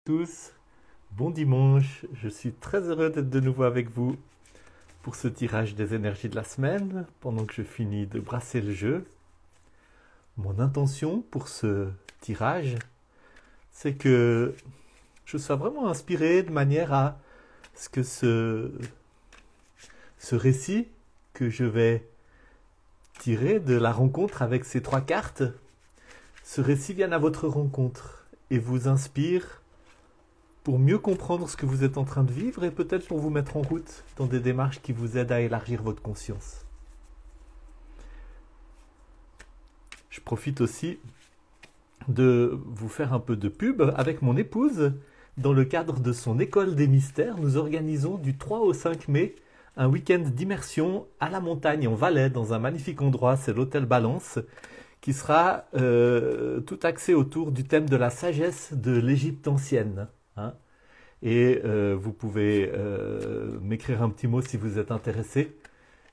Tous, bon dimanche, je suis très heureux d'être de nouveau avec vous pour ce tirage des énergies de la semaine, pendant que je finis de brasser le jeu. Mon intention pour ce tirage, c'est que je sois vraiment inspiré de manière à ce que ce récit que je vais tirer de la rencontre avec ces trois cartes, ce récit vienne à votre rencontre et vous inspire pour mieux comprendre ce que vous êtes en train de vivre et peut-être pour vous mettre en route dans des démarches qui vous aident à élargir votre conscience. Je profite aussi de vous faire un peu de pub avec mon épouse. Dans le cadre de son école des mystères, nous organisons du 3 au 5 mai un week-end d'immersion à la montagne en Valais, dans un magnifique endroit, c'est l'hôtel Balance, qui sera tout axé autour du thème de la sagesse de l'Égypte ancienne. Hein. Et vous pouvez m'écrire un petit mot si vous êtes intéressé.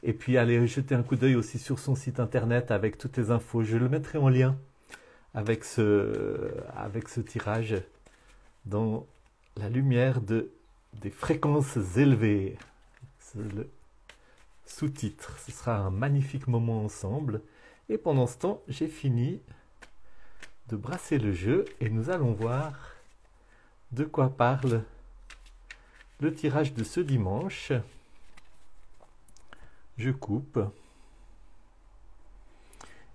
Et puis allez jeter un coup d'œil aussi sur son site internet avec toutes les infos. Je le mettrai en lien avec ce tirage dans la lumière des fréquences élevées. C'est le sous-titre. Ce sera un magnifique moment ensemble. Et pendant ce temps, j'ai fini de brasser le jeu et nous allons voir de quoi parle le tirage de ce dimanche. Je coupe.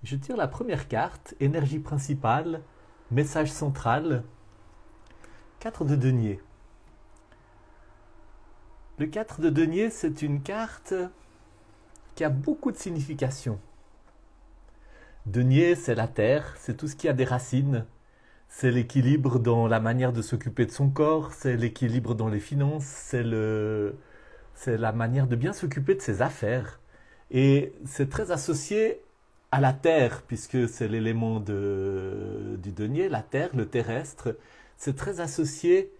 Je tire la première carte, énergie principale, message central, 4 de denier. Le 4 de denier, c'est une carte qui a beaucoup de signification. Denier, c'est la terre, c'est tout ce qui a des racines. C'est l'équilibre dans la manière de s'occuper de son corps, c'est l'équilibre dans les finances, c'est la manière de bien s'occuper de ses affaires. Et c'est très associé à la terre, puisque c'est l'élément du denier, la terre, le terrestre. C'est très associé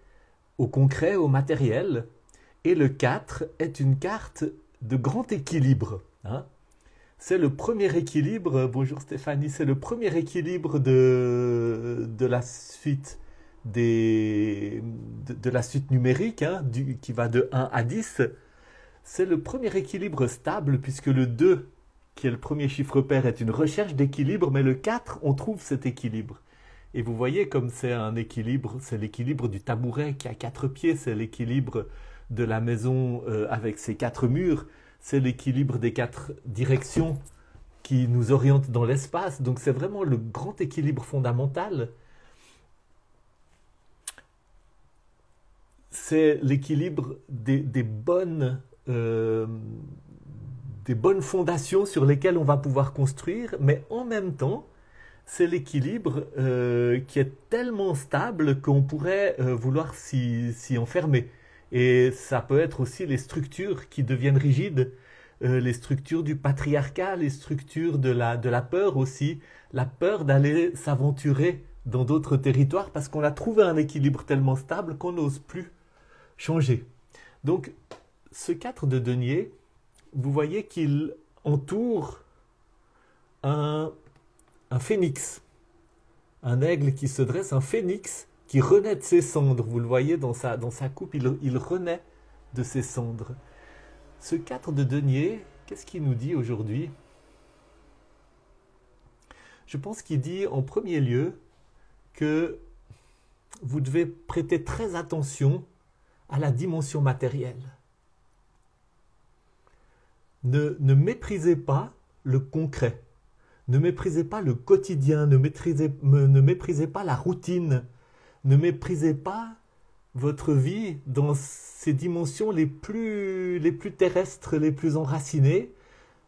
au concret, au matériel. Et le 4 est une carte de grand équilibre. Hein. C'est le premier équilibre, bonjour Stéphanie, c'est le premier équilibre de la suite de la suite numérique, hein, qui va de 1 à 10. C'est le premier équilibre stable, puisque le 2, qui est le premier chiffre pair, est une recherche d'équilibre, mais le 4, on trouve cet équilibre. Et vous voyez comme c'est un équilibre, c'est l'équilibre du tabouret qui a 4 pieds, c'est l'équilibre de la maison avec ses 4 murs, c'est l'équilibre des 4 directions qui nous orientent dans l'espace. Donc c'est vraiment le grand équilibre fondamental. C'est l'équilibre des bonnes fondations sur lesquelles on va pouvoir construire, mais en même temps, c'est l'équilibre qui est tellement stable qu'on pourrait vouloir s'y enfermer. Et ça peut être aussi les structures qui deviennent rigides, les structures du patriarcat, les structures de la peur aussi, la peur d'aller s'aventurer dans d'autres territoires parce qu'on a trouvé un équilibre tellement stable qu'on n'ose plus changer. Donc, ce 4 de denier, vous voyez qu'il entoure un phénix, un aigle qui se dresse, un phénix qui renaît de ses cendres. Vous le voyez dans sa coupe, il renaît de ses cendres. Ce 4 de denier, qu'est-ce qu'il nous dit aujourd'hui? Je pense qu'il dit en premier lieu que vous devez prêter très attention à la dimension matérielle. Ne méprisez pas le concret, ne méprisez pas le quotidien, ne méprisez pas la routine, ne méprisez pas votre vie dans ses dimensions les plus terrestres, les plus enracinées,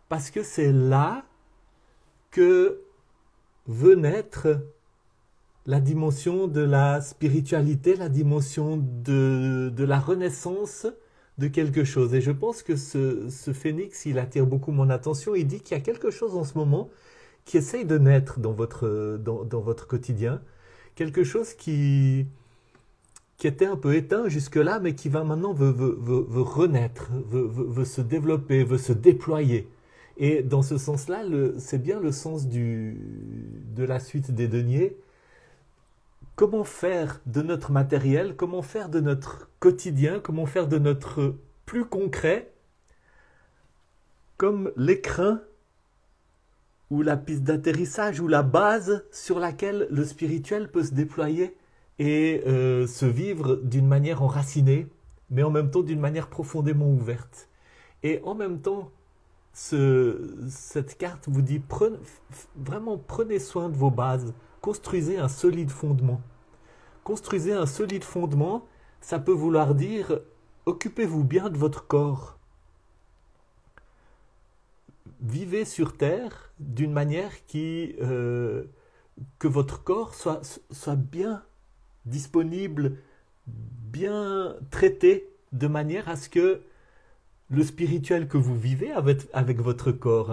parce que c'est là que veut naître la dimension de la spiritualité, la dimension de la renaissance de quelque chose. Et je pense que ce phénix, il attire beaucoup mon attention. Il dit qu'il y a quelque chose en ce moment qui essaye de naître dans votre quotidien, quelque chose qui était un peu éteint jusque-là, mais qui va maintenant veut renaître, veut se développer, veut se déployer. Et dans ce sens-là, c'est bien le sens de la suite des deniers. comment faire de notre matériel, comment faire de notre quotidien, comment faire de notre plus concret, comme l'écrin ou la piste d'atterrissage ou la base sur laquelle le spirituel peut se déployer et se vivre d'une manière enracinée, mais en même temps d'une manière profondément ouverte. Et en même temps, cette carte vous dit vraiment prenez soin de vos bases, construisez un solide fondement. Construisez un solide fondement, ça peut vouloir dire occupez-vous bien de votre corps. Vivez sur Terre d'une manière que votre corps soit bien disponible, bien traité, de manière à ce que le spirituel que vous vivez avec votre corps,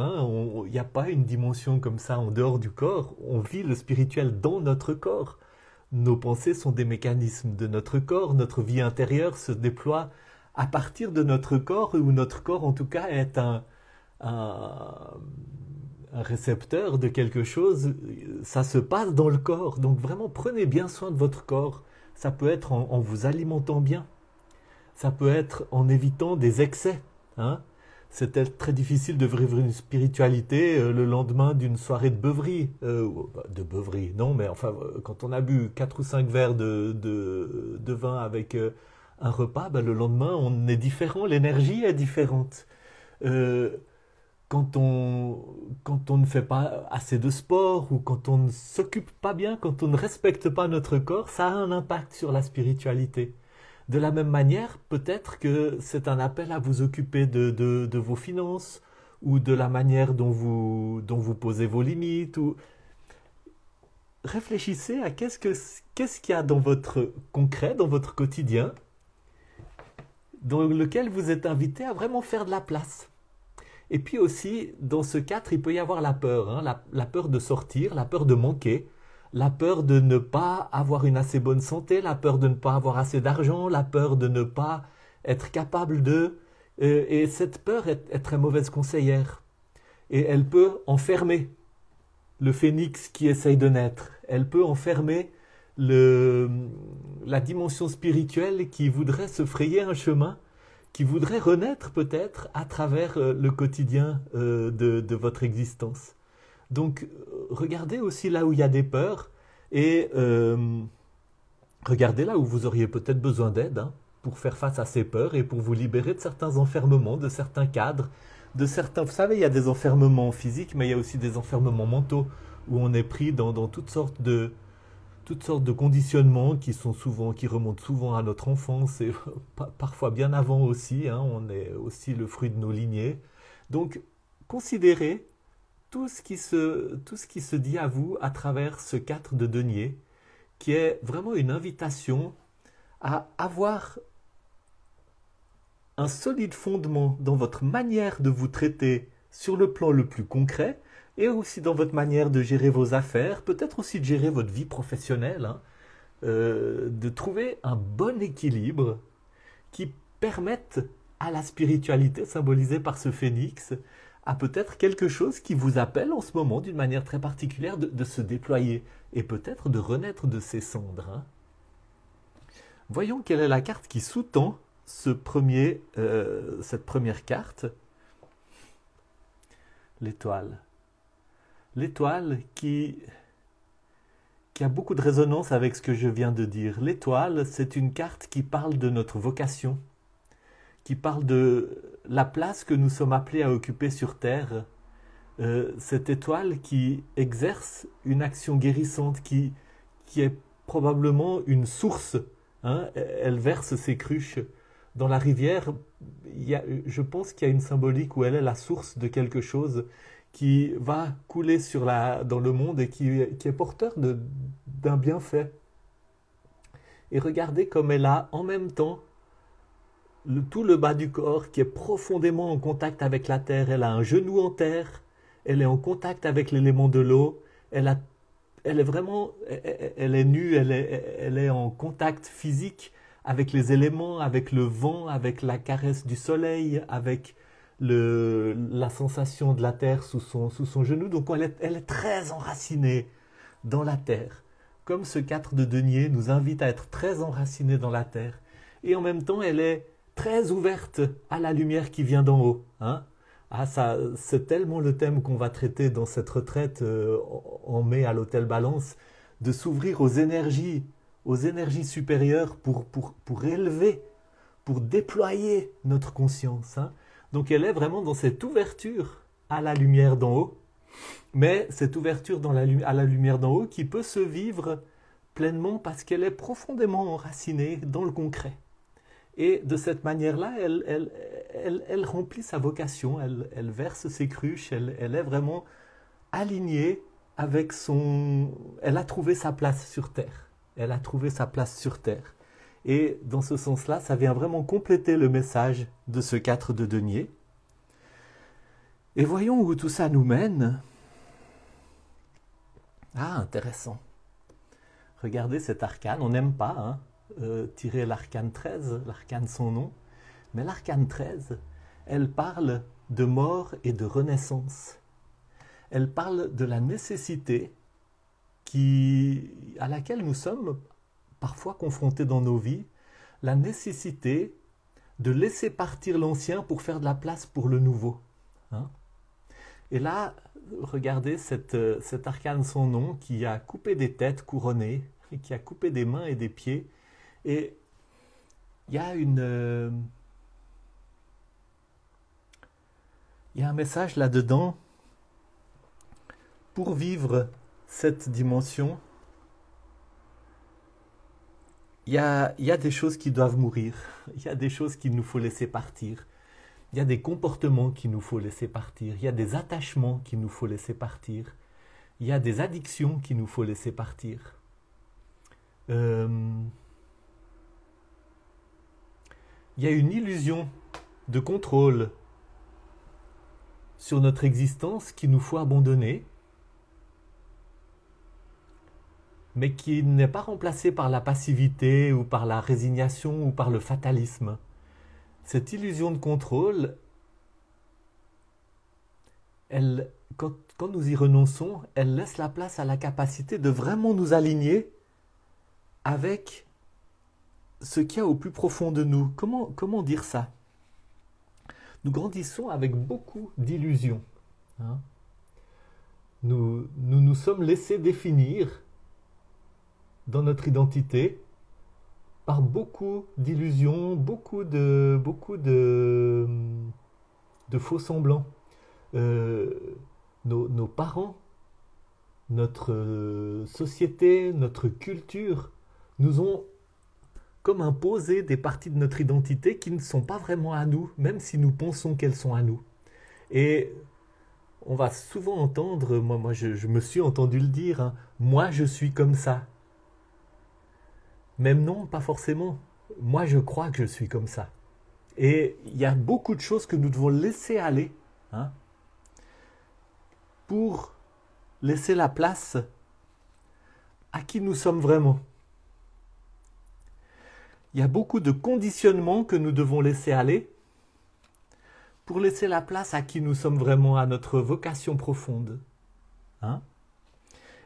il n'y a pas une dimension comme ça en dehors du corps, on vit le spirituel dans notre corps. Nos pensées sont des mécanismes de notre corps, notre vie intérieure se déploie à partir de notre corps, où notre corps en tout cas est un récepteur de quelque chose, ça se passe dans le corps. Donc vraiment prenez bien soin de votre corps. Ça peut être en vous alimentant bien, ça peut être en évitant des excès. C'était très difficile de vivre une spiritualité le lendemain d'une soirée de beuverie. De beuverie, non, mais enfin, quand on a bu 4 ou 5 verres de vin avec un repas, le lendemain, on est différent, l'énergie est différente. Quand on ne fait pas assez de sport ou quand on ne s'occupe pas bien, quand on ne respecte pas notre corps, ça a un impact sur la spiritualité. De la même manière, peut-être que c'est un appel à vous occuper de vos finances ou de la manière dont vous posez vos limites. Réfléchissez à qu'est-ce qu'il y a dans votre concret, dans votre quotidien, dans lequel vous êtes invité à vraiment faire de la place. Et puis aussi, dans ce 4, il peut y avoir la peur, la peur de sortir, la peur de manquer, la peur de ne pas avoir une assez bonne santé, la peur de ne pas avoir assez d'argent, la peur de ne pas être capable de... et cette peur est très mauvaise conseillère. Et elle peut enfermer le phénix qui essaye de naître. Elle peut enfermer la dimension spirituelle qui voudrait se frayer un chemin, qui voudrait renaître peut-être à travers le quotidien de votre existence. Donc, regardez aussi là où il y a des peurs et regardez là où vous auriez peut-être besoin d'aide pour faire face à ces peurs et pour vous libérer de certains enfermements, de certains cadres, de certains... Vous savez, il y a des enfermements physiques, mais il y a aussi des enfermements mentaux où on est pris dans toutes sortes de conditionnements qui remontent souvent à notre enfance et parfois bien avant aussi. On est aussi le fruit de nos lignées. Donc, considérez tout ce qui se dit à vous à travers ce 4 de denier, qui est vraiment une invitation à avoir un solide fondement dans votre manière de vous traiter sur le plan le plus concret, et aussi dans votre manière de gérer vos affaires, peut-être aussi de gérer votre vie professionnelle, de trouver un bon équilibre qui permette à la spiritualité symbolisée par ce phénix, à peut-être quelque chose qui vous appelle en ce moment d'une manière très particulière de se déployer et peut-être de renaître de ses cendres. Voyons quelle est la carte qui sous-tend cette première carte. L'étoile. L'étoile qui a beaucoup de résonance avec ce que je viens de dire. L'étoile, c'est une carte qui parle de notre vocation, qui parle de la place que nous sommes appelés à occuper sur Terre. Cette étoile qui exerce une action guérissante, qui est probablement une source. Elle verse ses cruches dans la rivière. Je pense qu'il y a une symbolique où elle est la source de quelque chose qui va couler dans le monde et qui est porteur d'un bienfait. Et regardez comme elle a en même temps tout le bas du corps qui est profondément en contact avec la terre. Elle a un genou en terre, elle est en contact avec l'élément de l'eau, elle est vraiment, elle est nue, elle est en contact physique avec les éléments, avec le vent, avec la caresse du soleil, avec la sensation de la terre sous son genou. Donc elle est très enracinée dans la terre. comme ce 4 de denier, nous invite à être très enracinés dans la terre. Et en même temps, elle est très ouverte à la lumière qui vient d'en haut. Hein. Ah, ça, c'est tellement le thème qu'on va traiter dans cette retraite en mai à l'Hôtel Balance, de s'ouvrir aux énergies supérieures pour élever, pour déployer notre conscience. Hein. Donc elle est vraiment dans cette ouverture à la lumière d'en haut, mais cette ouverture à la lumière d'en haut qui peut se vivre pleinement parce qu'elle est profondément enracinée dans le concret. Et de cette manière-là, elle remplit sa vocation, elle verse ses cruches, elle est vraiment alignée avec son... Elle a trouvé sa place sur Terre. Elle a trouvé sa place sur Terre. Et dans ce sens-là, ça vient vraiment compléter le message de ce 4 de denier. Et voyons où tout ça nous mène. Ah, intéressant. Regardez cet arcane, on n'aime pas tirer l'arcane 13, l'arcane sans nom, mais l'arcane 13, elle parle de mort et de renaissance. Elle parle de la nécessité à laquelle nous sommes parfois confrontés dans nos vies, la nécessité de laisser partir l'ancien pour faire de la place pour le nouveau. Hein? Et là, regardez cet arcane sans nom qui a coupé des têtes couronnées, qui a coupé des mains et des pieds. Et il y a un message là-dedans. Pour vivre cette dimension, il y a des choses qui doivent mourir. Il y a des choses qu'il nous faut laisser partir. Il y a des comportements qu'il nous faut laisser partir. Il y a des attachements qu'il nous faut laisser partir. Il y a des addictions qu'il nous faut laisser partir. Il y a une illusion de contrôle sur notre existence qu'il nous faut abandonner, mais qui n'est pas remplacée par la passivité ou par la résignation ou par le fatalisme. Cette illusion de contrôle, quand nous y renonçons, elle laisse la place à la capacité de vraiment nous aligner avec ce qu'il y a au plus profond de nous. Comment dire ça? Nous grandissons avec beaucoup d'illusions. Hein? Nous sommes laissés définir dans notre identité par beaucoup d'illusions, beaucoup de faux semblants. Nos parents, notre société, notre culture nous ont comme imposé des parties de notre identité qui ne sont pas vraiment à nous, même si nous pensons qu'elles sont à nous. Et on va souvent entendre, moi je me suis entendu le dire, hein, moi je suis comme ça. Même non, pas forcément. Moi je crois que je suis comme ça. Et il y a beaucoup de choses que nous devons laisser aller, hein, pour laisser la place à qui nous sommes vraiment. Il y a beaucoup de conditionnements que nous devons laisser aller pour laisser la place à qui nous sommes vraiment, à notre vocation profonde. Hein?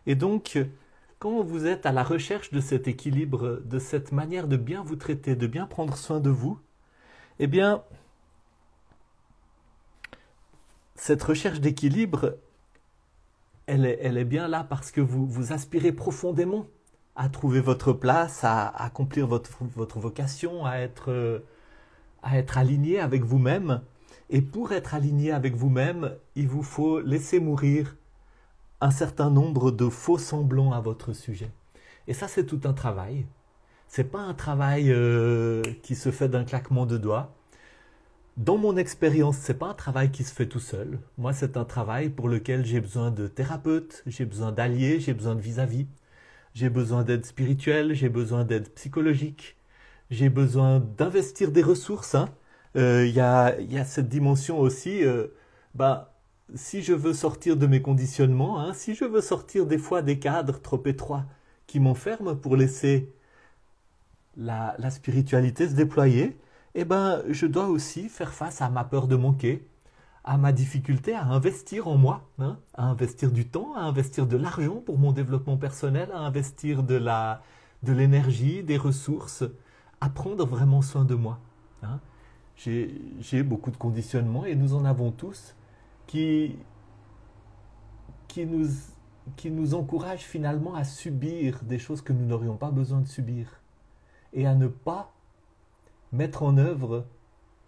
Et donc, quand vous êtes à la recherche de cet équilibre, de cette manière de bien vous traiter, de bien prendre soin de vous, eh bien, cette recherche d'équilibre, elle est bien là parce que vous aspirez profondément à trouver votre place, à accomplir votre vocation, à être aligné avec vous-même. Et pour être aligné avec vous-même, il vous faut laisser mourir un certain nombre de faux semblants à votre sujet. Et ça, c'est tout un travail. C'est pas un travail qui se fait d'un claquement de doigts. Dans mon expérience, c'est pas un travail qui se fait tout seul. Moi, c'est un travail pour lequel j'ai besoin de thérapeutes, j'ai besoin d'alliés, j'ai besoin de vis-à-vis. J'ai besoin d'aide spirituelle, j'ai besoin d'aide psychologique, j'ai besoin d'investir des ressources. Hein. Y a cette dimension aussi, si je veux sortir de mes conditionnements, hein, si je veux sortir des fois des cadres trop étroits qui m'enferment pour laisser la spiritualité se déployer, je dois aussi faire face à ma peur de manquer, à ma difficulté à investir en moi, hein, à investir du temps, à investir de l'argent pour mon développement personnel, à investir de l'énergie, des ressources, à prendre vraiment soin de moi. Hein. J'ai beaucoup de conditionnements et nous en avons tous qui, qui nous, qui nous encouragent finalement à subir des choses que nous n'aurions pas besoin de subir et à ne pas mettre en œuvre,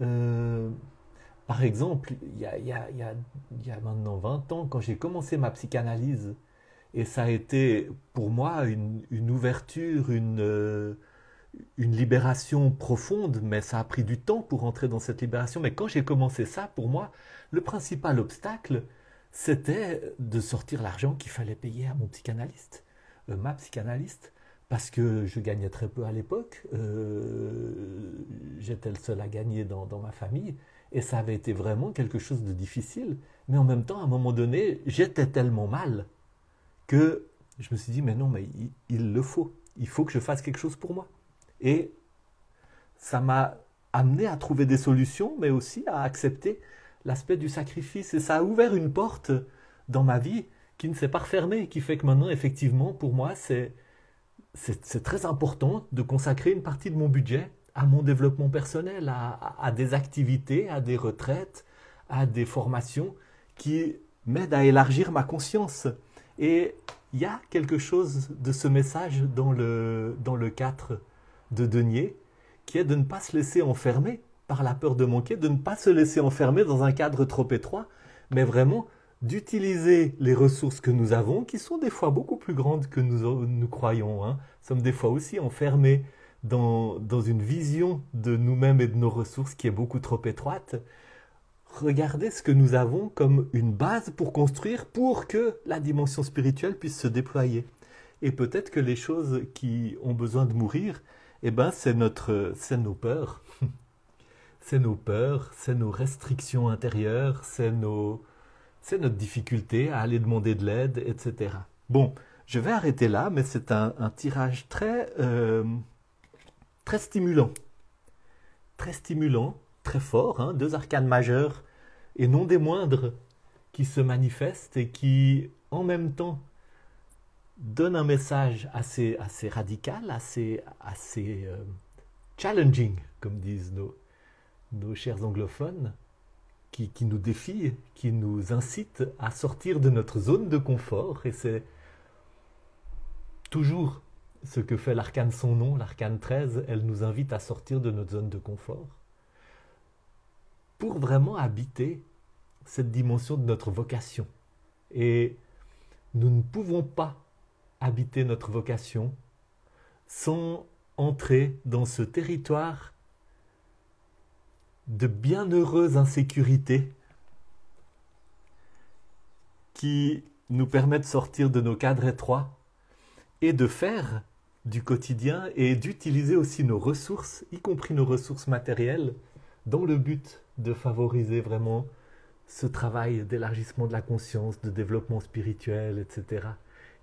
euh, par exemple, il y a maintenant 20 ans, quand j'ai commencé ma psychanalyse, et ça a été pour moi une ouverture, une libération profonde, mais ça a pris du temps pour entrer dans cette libération. Mais quand j'ai commencé ça, pour moi, le principal obstacle, c'était de sortir l'argent qu'il fallait payer à mon psychanalyste, ma psychanalyste, parce que je gagnais très peu à l'époque, j'étais le seul à gagner dans ma famille, et ça avait été vraiment quelque chose de difficile. Mais en même temps, à un moment donné, j'étais tellement mal que je me suis dit, mais non, mais il le faut. Il faut que je fasse quelque chose pour moi. Et ça m'a amené à trouver des solutions, mais aussi à accepter l'aspect du sacrifice. Et ça a ouvert une porte dans ma vie qui ne s'est pas refermée, qui fait que maintenant, effectivement, pour moi, c'est très important de consacrer une partie de mon budget à mon développement personnel, à des activités, à des retraites, à des formations qui m'aident à élargir ma conscience. Et il y a quelque chose de ce message dans le 4 de Denier, qui est de ne pas se laisser enfermer par la peur de manquer, de ne pas se laisser enfermer dans un cadre trop étroit, mais vraiment d'utiliser les ressources que nous avons, qui sont des fois beaucoup plus grandes que nous croyons. Hein. Nous sommes des fois aussi enfermés dans une vision de nous-mêmes et de nos ressources qui est beaucoup trop étroite. Regardez ce que nous avons comme une base pour construire, pour que la dimension spirituelle puisse se déployer. Et peut-être que les choses qui ont besoin de mourir, eh ben, c'est nos peurs. C'est nos peurs, c'est nos restrictions intérieures, c'est notre difficulté à aller demander de l'aide, etc. Bon, je vais arrêter là, mais c'est un tirage très stimulant, très fort, hein, 2 arcanes majeurs, et non des moindres, qui se manifestent et qui, en même temps, donnent un message assez radical, assez challenging, comme disent nos chers anglophones, qui nous défient, qui nous incitent à sortir de notre zone de confort. Et c'est toujours ce que fait l'arcane Son Nom, l'arcane 13, elle nous invite à sortir de notre zone de confort pour vraiment habiter cette dimension de notre vocation. Et nous ne pouvons pas habiter notre vocation sans entrer dans ce territoire de bienheureuse insécurité qui nous permet de sortir de nos cadres étroits et de faire du quotidien et d'utiliser aussi nos ressources, y compris nos ressources matérielles, dans le but de favoriser vraiment ce travail d'élargissement de la conscience, de développement spirituel, etc.,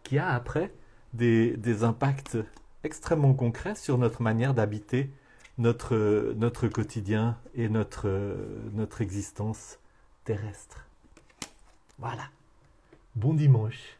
qui a après des impacts extrêmement concrets sur notre manière d'habiter notre quotidien et notre existence terrestre. Voilà. Bon dimanche.